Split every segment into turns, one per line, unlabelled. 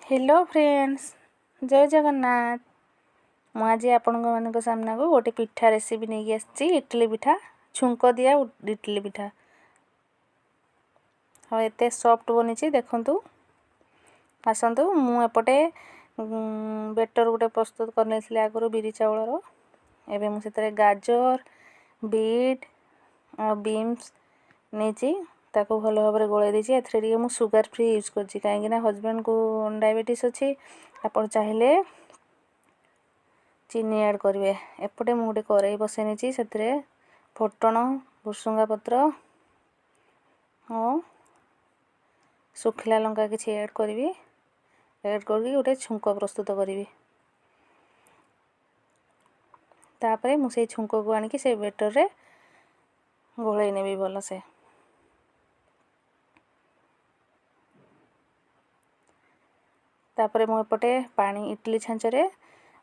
Hello friends, जय जगन्नाथ। मुझे आपण मान सामना को गोटे पिठा रेसिपी नहीं आसी, इडली पिठा, छुंक दिया इडली पिठा। हाँ, एत सफ्ट बनी देखु। आसतु मुझे बेटर गोटे प्रस्तुत करने आगुरी बिरी चाउलर। एवं मुझे गाजर, बीट और बीन्स नहीं ताको भल भाव में गोल देती। एथे मुझे सुगर फ्री यूज कर कहीं हजबैंड को डायबिटीज अच्छी, आप चाहिए चीनी ऐड करेंगे। एपटे मुझे गोटे कड़ाई बसई नहीं से फुटण, भुसुंगा पत्र और सुखिला लंका किसी ऐड करी। ऐड करके गोटे छुंक प्रस्तुत करी। तापर मुझे छुंक को आनिकी से बेटर रे गोल नेबी भल से। तापर मुझे पानी इडली छांचरे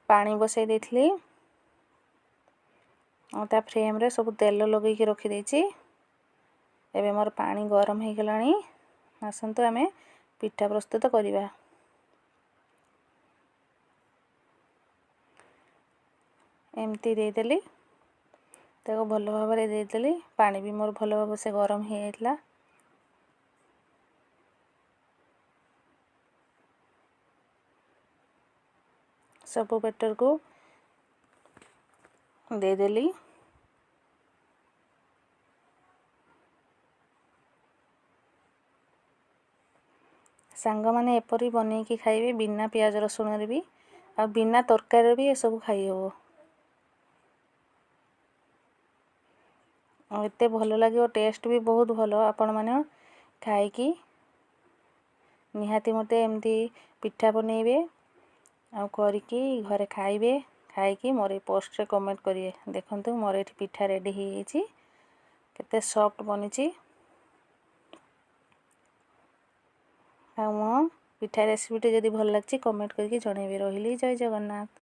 पानी बसई देती और ता फ्रेम रे सब तेल लगे रखी एवं मोर पानी गरम हो गलानी। आसतु आमे पिठा प्रस्तुत करिबा। एमती देदेली ताको भल भाव में देदेली। पानी भी मोर भल भाव से गरम हो जाइला। सब बेटर को देदेली। सांग माने एपरी बनैकी खाइबे बिना प्याज रसुण भी आ बिना तरकारी भी ये सब खाई हो। एते भल लगे, टेस्ट भी बहुत भल। आपण माने खाई निहाती मते एमती पिठा बनइबे आ करके घरे खाइबे। खाई मोर पोस्ट रे कमेंट करिए। देखंतु मोर एठी पिठा रेडी हो जाइए, केते सॉफ्ट बनी। मो पिठा रेसिपी जदि भल लगी कमेंट करके जनइबे। रही जय जगन्नाथ।